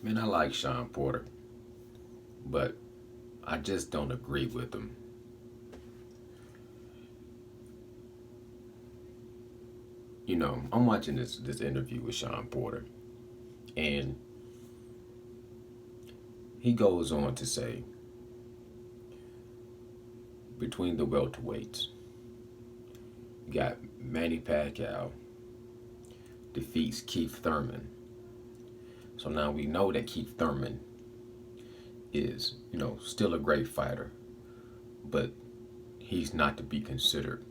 Man, I like Shawn Porter, but I just don't agree with him. I'm watching this interview with Shawn Porter, and he goes on to say between the welterweights, you got Manny Pacquiao defeats Keith Thurman. So now we know that Keith Thurman is, still a great fighter, but he's not to be considered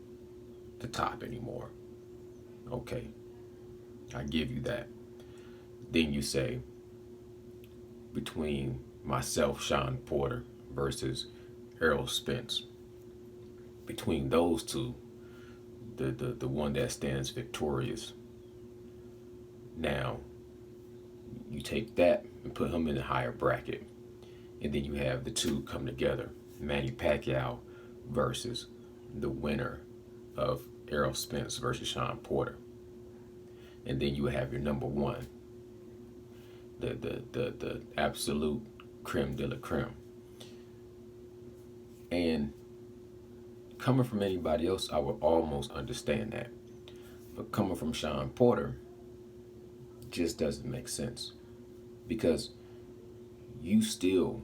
the top anymore. Okay, I give you that. Then you say between myself, Shawn Porter, versus Errol Spence. Between those two, the one that stands victorious. Now, you take that and put him in a higher bracket. And then you have the two come together. Manny Pacquiao versus the winner of Errol Spence versus Shawn Porter. And then you have your number one, the absolute creme de la creme. And coming from anybody else, I would almost understand that. But coming from Shawn Porter just doesn't make sense. Because you still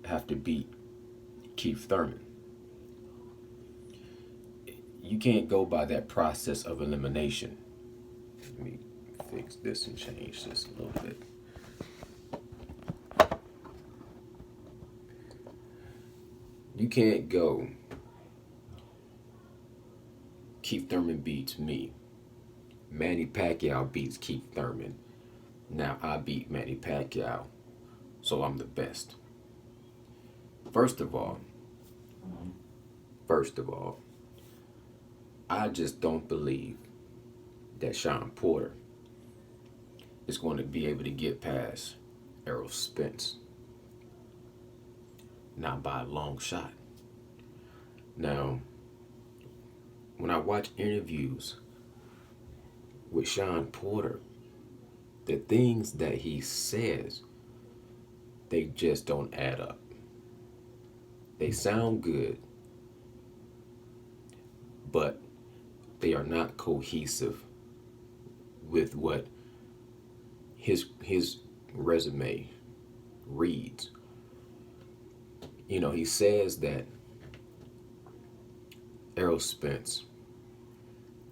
have to beat Keith Thurman. You can't go by that process of elimination. Let me fix this and change this a little bit. You can't go Keith Thurman beats me. Manny Pacquiao beats Keith Thurman. Now I beat Manny Pacquiao, so I'm the best. First of all, first of all, I just don't believe that Shawn Porter is going to be able to get past Errol Spence. Not by a long shot. Now, when I watch interviews with Shawn Porter, the things that he says, they just don't add up. They sound good, but they are not cohesive with what his resume reads. He says that Errol Spence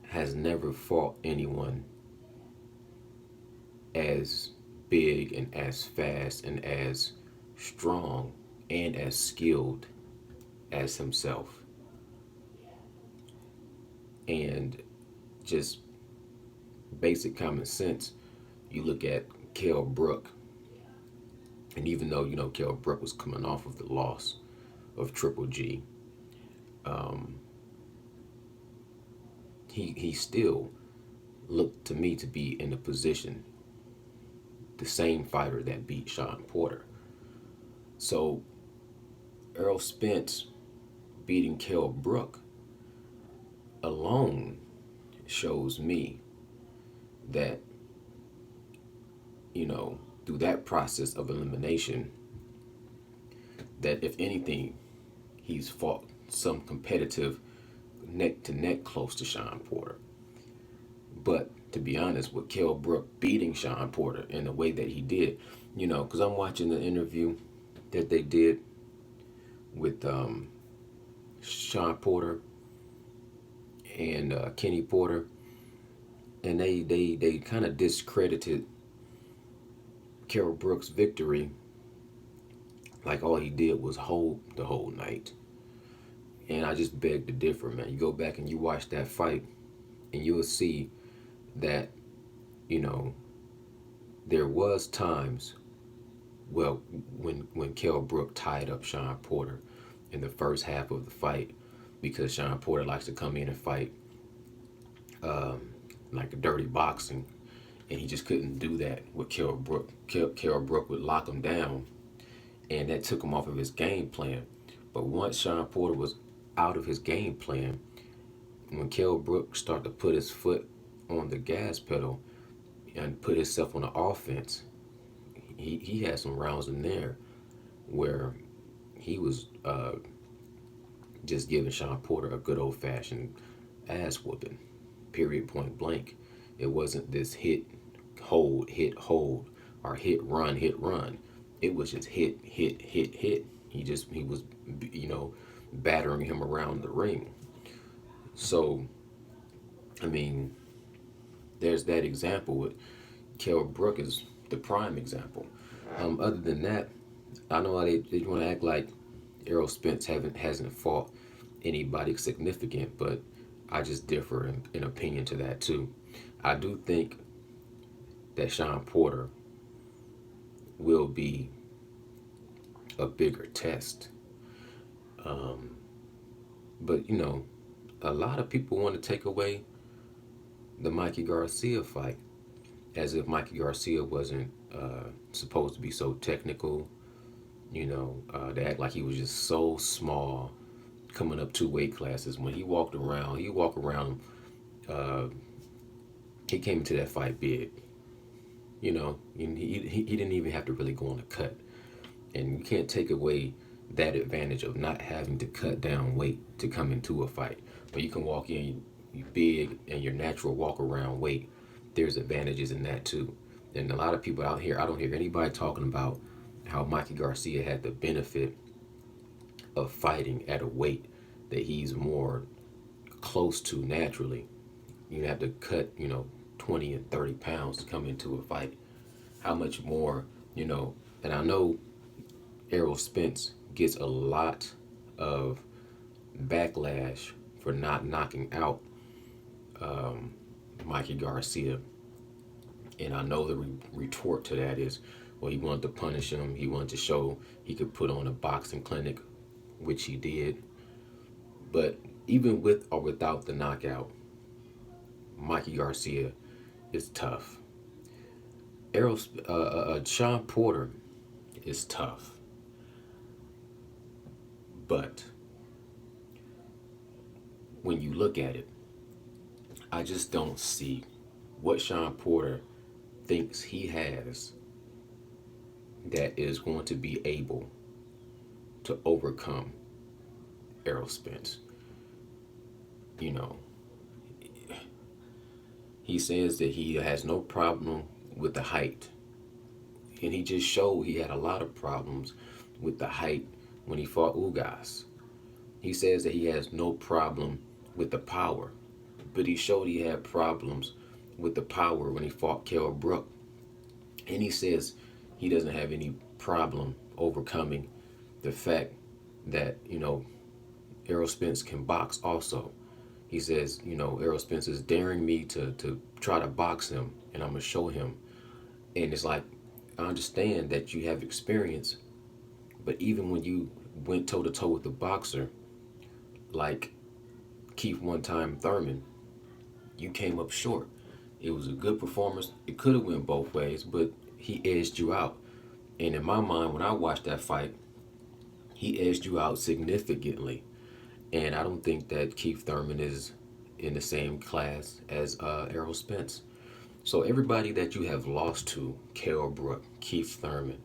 has never fought anyone as big and as fast and as strong and as skilled as himself. And just basic common sense, you look at Kell Brook, and even though Kell Brook was coming off of the loss of Triple G, he still looked to me to be in a position, the same fighter that beat Shawn Porter. So Errol Spence beating Kell Brook alone shows me that, through that process of elimination, that if anything, he's fought some competitive neck to neck close to Shawn Porter. But to be honest, with Kell Brook beating Shawn Porter in the way that he did, because I'm watching the interview that they did with Shawn Porter and Kenny Porter, and they kind of discredited Kell Brook's victory, like all he did was hold the whole night. And I just beg to differ, man. You go back and you watch that fight, and you'll see that, there was times, well, when Kell Brook tied up Shawn Porter in the first half of the fight, because Shawn Porter likes to come in and fight like a dirty boxing, and he just couldn't do that with Kell Brook. Kell Brook would lock him down, and that took him off of his game plan. But once Shawn Porter was out of his game plan, when Kell Brook started to put his foot on the gas pedal and put himself on the offense, he had some rounds in there where he was just giving Shawn Porter a good old fashioned ass whooping, period, point blank. It wasn't this hit, hold, or hit, run, hit, run. It was just hit, hit, hit, hit. He was, you know, battering him around the ring. So, I mean, there's that example. With Kell Brook is the prime example. Other than that, I know they want to act like Errol Spence hasn't fought anybody significant, but I just differ in opinion to that too. I do think that Shawn Porter will be a bigger test. But you know, a lot of people want to take away the Mikey Garcia fight, as if Mikey Garcia wasn't supposed to be so technical. You know, they act like he was just so small, coming up 2 weight classes. When he walked around. Uh, he came into that fight big. You know, he didn't even have to really go on a cut, and you can't take away that advantage of not having to cut down weight to come into a fight. But you can walk in, you big, and your natural walk around weight. There's advantages in that too. And a lot of people out here, I don't hear anybody talking about how Mikey Garcia had the benefit of fighting at a weight that he's more close to naturally. You have to cut, 20 and 30 pounds to come into a fight. How much more, and I know Errol Spence gets a lot of backlash for not knocking out Mikey Garcia. And I know the retort to that is, well, he wanted to punish him. He wanted to show he could put on a boxing clinic, which he did. But even with or without the knockout, Mikey Garcia is tough. Shawn Porter is tough. But when you look at it, I just don't see what Shawn Porter thinks he has that is going to be able to overcome Errol Spence. He says that he has no problem with the height. And he just showed he had a lot of problems with the height when he fought Ugas. He says that he has no problem with the power, but he showed he had problems with the power when he fought Kell Brook. And he says he doesn't have any problem overcoming the fact that, Errol Spence can box also. He says, Errol Spence is daring me to try to box him, and I'm going to show him. And it's like, I understand that you have experience, but even when you went toe-to-toe with a boxer like Keith one-time Thurman, you came up short. It was a good performance. It could have went both ways, but he edged you out. And in my mind, when I watched that fight, he edged you out significantly. And I don't think that Keith Thurman is in the same class as Errol Spence. So everybody that you have lost to, Kell Brook, Keith Thurman,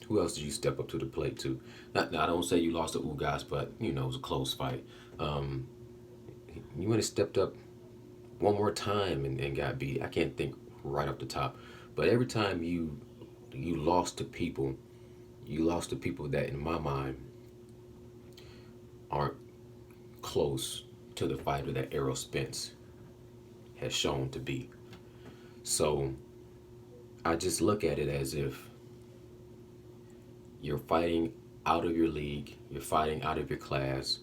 who else did you step up to the plate to? I don't say you lost to Ugas, but, it was a close fight. You would have stepped up one more time and got beat. I can't think right off the top. But every time you lost to people, you lost to people that, in my mind, aren't close to the fighter that Errol Spence has shown to be. So I just look at it as if you're fighting out of your league, you're fighting out of your class,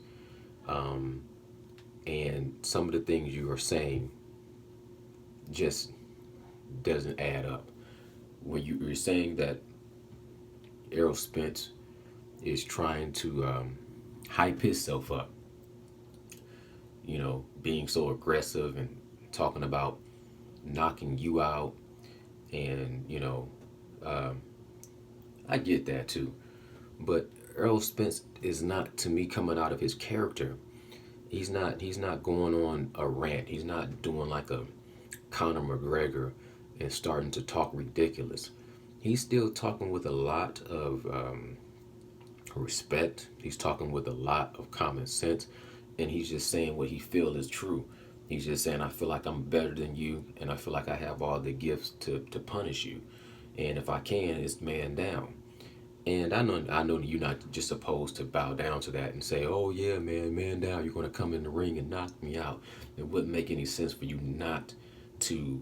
and some of the things you are saying just doesn't add up. When you're saying that Errol Spence is trying to hype himself up, being so aggressive and talking about knocking you out, and I get that too. But Errol Spence is not, to me, coming out of his character. He's not going on a rant. He's not doing like a Conor McGregor and starting to talk ridiculous. He's still talking with a lot of respect. He's talking with a lot of common sense, and he's just saying what he feels is true. He's just saying, I feel like I'm better than you, and I feel like I have all the gifts to punish you. And if I can, it's man down. And I know you're not just supposed to bow down to that and say, oh yeah, man down, you're gonna come in the ring and knock me out. It wouldn't make any sense for you not to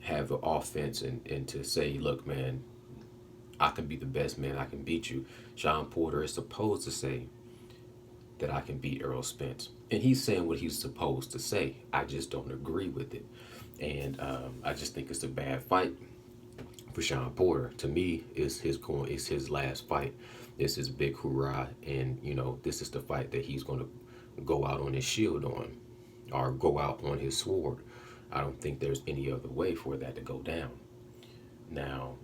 have an offense and to say, look, man, I can be the best man, I can beat you. Shawn Porter is supposed to say that I can beat Errol Spence. And he's saying what he's supposed to say. I just don't agree with it. And I just think it's a bad fight for Shawn Porter. To me, it's his last fight. It's his big hoorah, and this is the fight that he's going to go out on his shield on, or go out on his sword. I don't think there's any other way for that to go down. Now,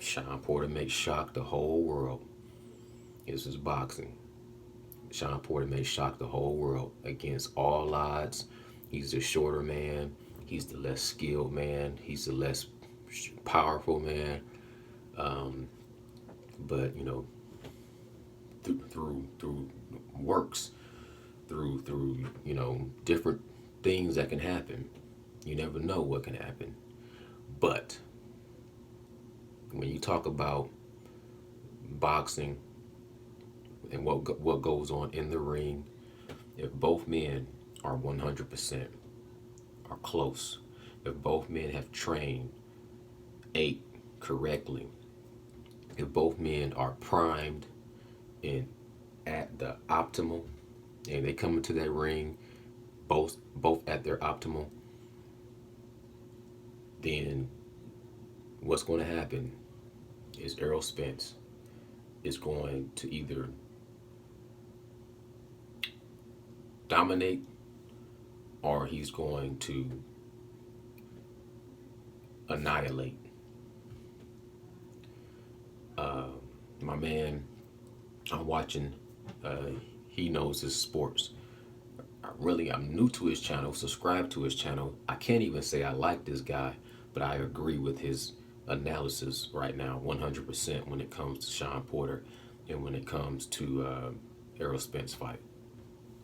Shawn Porter may shock the whole world. This is boxing. Shawn Porter may shock the whole world against all odds. He's the shorter man. He's the less skilled man. He's the less powerful man. But through works, through different things that can happen. You never know what can happen. But when you talk about boxing and what goes on in the ring, if both men are 100%, are close, if both men have trained, ate correctly, if both men are primed and at the optimal, and they come into that ring both at their optimal, then what's going to happen is Errol Spence is going to either dominate or he's going to annihilate. My man, I'm watching, he knows his sports. I'm new to his channel, subscribe to his channel. I can't even say I like this guy, but I agree with his analysis right now 100% when it comes to Shawn Porter and when it comes to Errol Spence fight.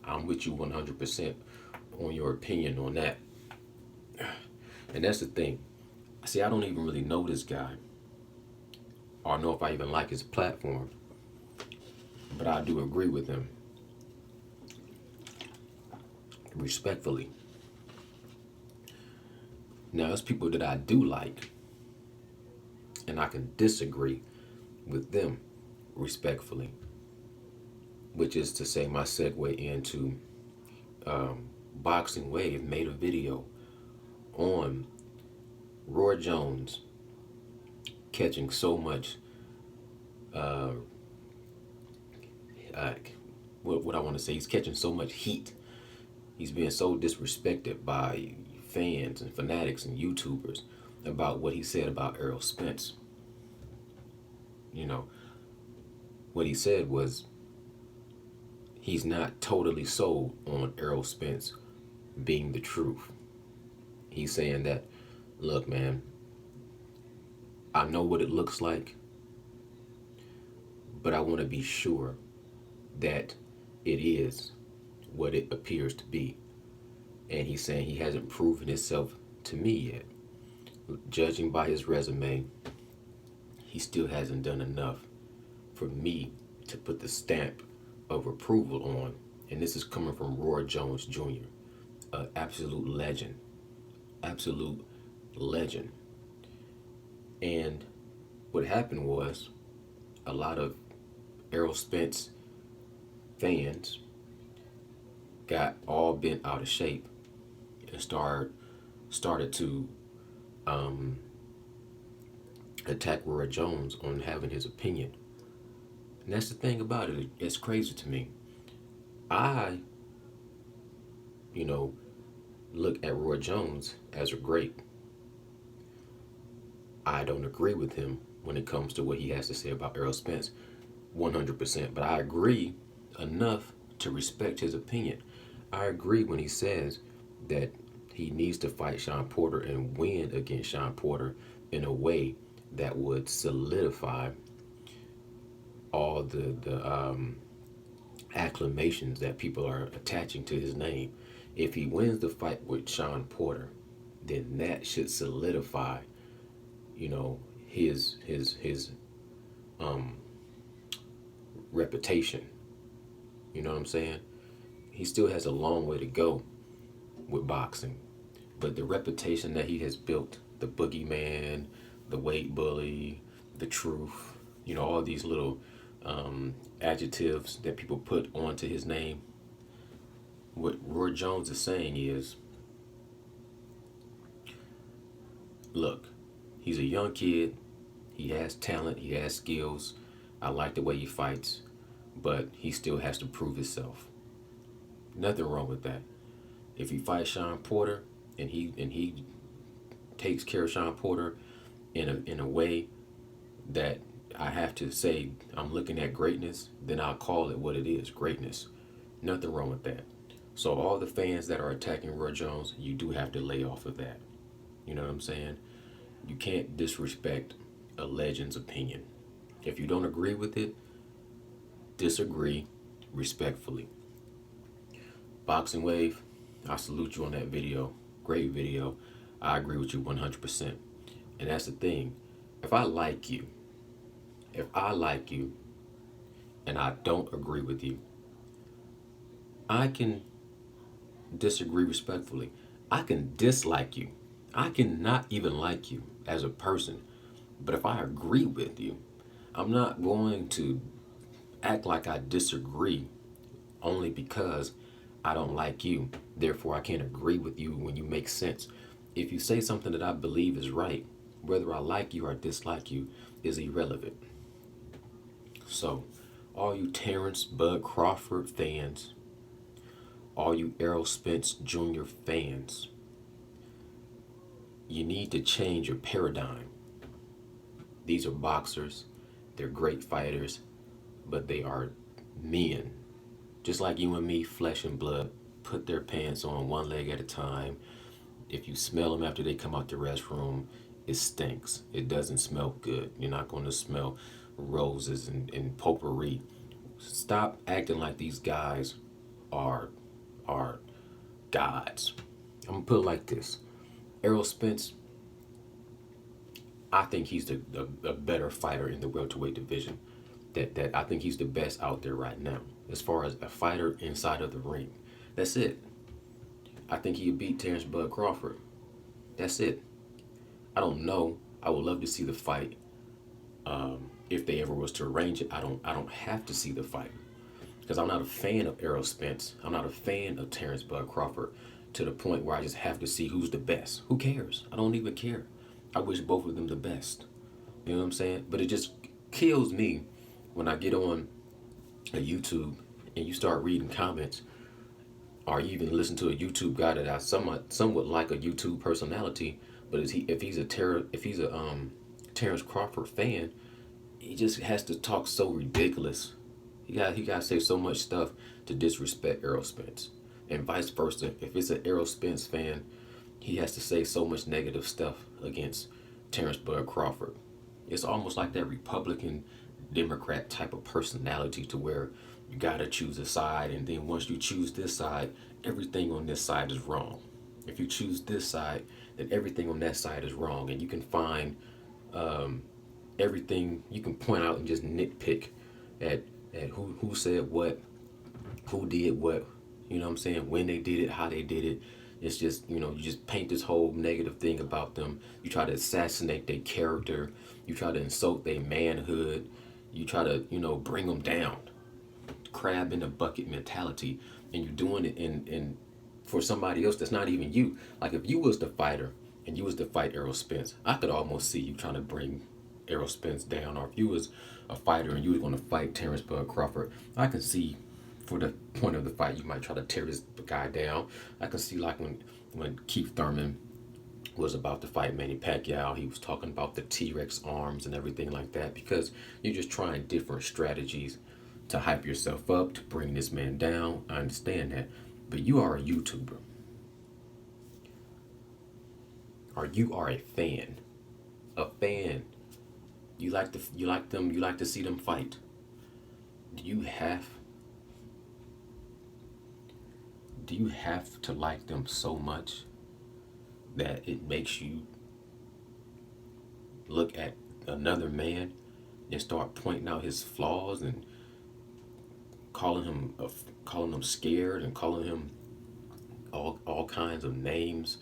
I'm with you 100% on your opinion on that. And that's the thing. See, I don't even really know this guy or know if I even like his platform, but I do agree with him respectfully. Now, there's people that I do like, and I can disagree with them respectfully, which is to say my segue into Boxing Wave made a video on Roy Jones catching so much what I want to say, he's catching so much heat. He's being so disrespected by fans and fanatics and YouTubers about what he said about Errol Spence. What he said was he's not totally sold on Errol Spence being the truth. He's saying that, look, man, I know what it looks like, but I want to be sure that it is what it appears to be. And he's saying he hasn't proven himself to me yet. Judging by his resume, he still hasn't done enough for me to put the stamp of approval on. And this is coming from Roy Jones Jr., an absolute legend. Absolute legend. And what happened was a lot of Errol Spence fans got all bent out of shape and started to attack Roy Jones on having his opinion. And that's the thing about it. It's crazy to me. I, look at Roy Jones as a great. I don't agree with him when it comes to what he has to say about Errol Spence 100%, but I agree enough to respect his opinion. I agree when he says that he needs to fight Shawn Porter and win against Shawn Porter in a way that would solidify all the acclamations that people are attaching to his name. If he wins the fight with Shawn Porter, then that should solidify, you know, his reputation. You know what I'm saying? He still has a long way to go with boxing, but the reputation that he has built, the boogeyman, the weight bully, the truth, you know, all these little adjectives that people put onto his name. What Roy Jones is saying is, look, he's a young kid. He has talent. He has skills. I like the way he fights, but he still has to prove himself. Nothing wrong with that. If he fights Shawn Porter and he takes care of Shawn Porter in a way that I have to say I'm looking at greatness, then I'll call it what it is, greatness. Nothing wrong with that. So all the fans that are attacking Roy Jones, you do have to lay off of that. You know what I'm saying? You can't disrespect a legend's opinion. If you don't agree with it, disagree respectfully. Boxing Wave, I salute you on that video. Great video. I agree with you 100%. And that's the thing. If I like you and I don't agree with you, I can disagree respectfully. I can dislike you. I can not even like you as a person. But if I agree with you, I'm not going to act like I disagree only because I don't like you. Therefore, I can't agree with you when you make sense. If you say something that I believe is right, whether I like you or dislike you is irrelevant. So, all you Terrence Bud Crawford fans, all you Errol Spence Jr. fans, you need to change your paradigm. These are boxers. They're great fighters, but they are men. Just like you and me, flesh and blood, put their pants on one leg at a time. If you smell them after they come out the restroom, it stinks. It doesn't smell good. You're not going to smell roses and potpourri. Stop acting like these guys are gods. I'm going to put it like this. Errol Spence, I think he's a better fighter in the welterweight division. That I think he's the best out there right now as far as a fighter inside of the ring. That's it. I think he'd beat Terrence Bud Crawford. That's it. I don't know. I would love to see the fight. If they ever was to arrange it, I don't have to see the fight because I'm not a fan of Errol Spence. I'm not a fan of Terrence Bud Crawford to the point where I just have to see who's the best. Who cares? I don't even care. I wish both of them the best. You know what I'm saying? But it just kills me when I get on a YouTube and you start reading comments, or you even listen to a YouTube guy that I somewhat like a YouTube personality, but if he's a Terrence Crawford fan, he just has to talk so ridiculous. He got to say so much stuff to disrespect Errol Spence, and vice versa. If it's an Errol Spence fan, he has to say so much negative stuff against Terrence Bud Crawford. It's almost like that Republican Democrat type of personality to where you gotta choose a side, and then once you choose this side, everything on this side is wrong. If you choose this side, then everything on that side is wrong, and you can find everything. You can point out and just nitpick at who said what, who did what. You know what I'm saying? When they did it, how they did it. It's just, you just paint this whole negative thing about them. You try to assassinate their character. You try to insult their manhood. You try to, bring them down. Crab in the bucket mentality. And you're doing it in for somebody else that's not even you. Like if you was the fighter and you was to fight Errol Spence, I could almost see you trying to bring Errol Spence down. Or if you was a fighter and you was going to fight Terrence Bud Crawford, I can see for the point of the fight, you might try to tear this guy down. I can see like when Keith Thurman was about to fight Manny Pacquiao, he was talking about the T-Rex arms and everything like that, because you're just trying different strategies to hype yourself up, to bring this man down. I understand that. But you are a YouTuber. or you are a fan. A fan. You like to see them fight. Do you have do you have to like them so much that it makes you look at another man and start pointing out his flaws and calling him calling him scared and calling him all kinds of names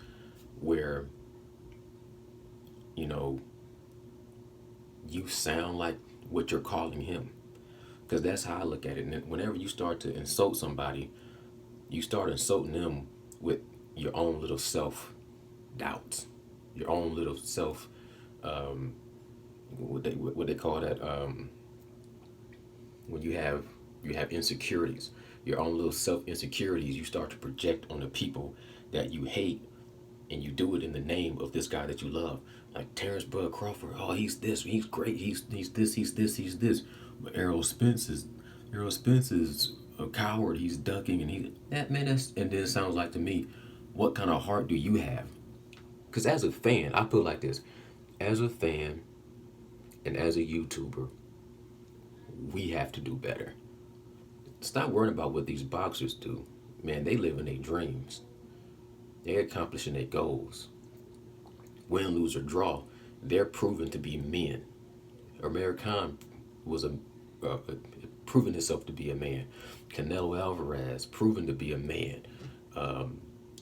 where you know you sound like what you're calling him? Because that's how I look at it. And whenever you start to insult somebody, you start insulting them with your own little self doubts, your own little self, what they call that, when you have insecurities, your own little self insecurities. You start to project on the people that you hate, and you do it in the name of this guy that you love. Like Terrence Bud Crawford, oh, he's this, he's great, he's this, he's this, he's this. But Errol Spence is a coward. He's ducking, and he that man. That's, and then it sounds like to me, what kind of heart do you have? Because as a fan, I feel like this: as a fan and as a YouTuber, we have to do better. Stop worrying about what these boxers do. Man, they live in their dreams. They're accomplishing their goals. Win, lose, or draw, they're proven to be men. Amir Khan was uh, proven himself to be a man. Canelo Alvarez proven to be a man.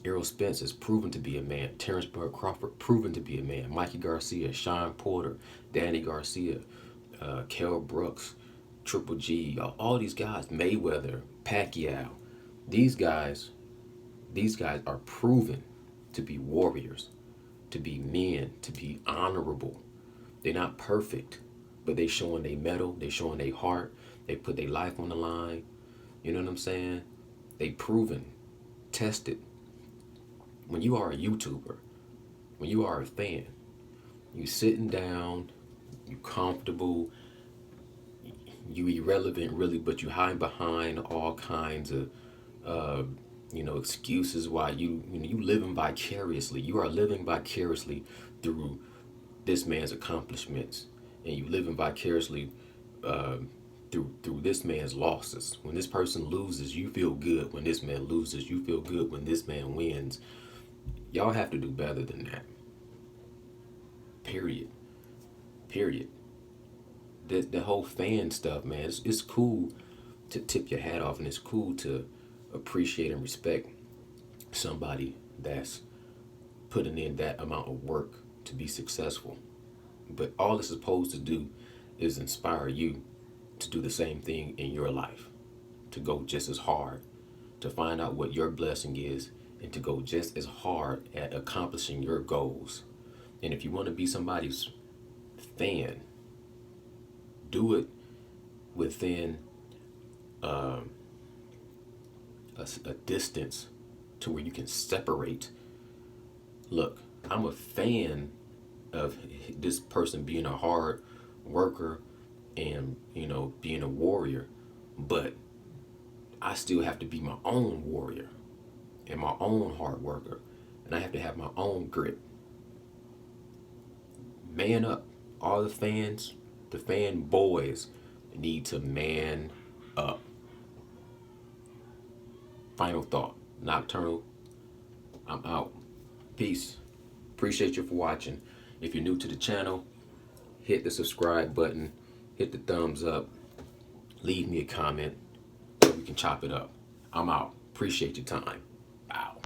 Errol Spence is proven to be a man. Terrence Bud Crawford proven to be a man. Mikey Garcia, Shawn Porter, Danny Garcia, Kell Brooks, Triple G, all these guys, Mayweather, Pacquiao, these guys, these guys are proven to be warriors, to be men, to be honorable. They're not perfect, but they showing they mettle, they showing their heart, they put their life on the line. You know what I'm saying? They proven, tested. When you are a YouTuber, when you are a fan, you sitting down, you comfortable, you irrelevant really, but you hide behind all kinds of excuses why you living vicariously. You are living vicariously through this man's accomplishments, and you living vicariously through this man's losses. When this person loses, you feel good. When this man loses, you feel good. When this man wins, y'all have to do better than that. Period. Period. The whole fan stuff, man. It's cool to tip your hat off, and it's cool to appreciate and respect somebody that's putting in that amount of work to be successful. But all it's supposed to do is inspire you to do the same thing in your life, to go just as hard, to find out what your blessing is, and to go just as hard at accomplishing your goals. And if you want to be somebody's fan, do it within a distance to where you can separate. Look, I'm a fan of this person being a hard worker and being a warrior, but I still have to be my own warrior and my own hard worker, and I have to have my own grit. Man up. All the fans, the fan boys need to man up. Final thought. Nocturnal. I'm out. Peace. Appreciate you for watching. If you're new to the channel, hit the subscribe button, hit the thumbs up, leave me a comment so we can chop it up. I'm out. Appreciate your time. Out.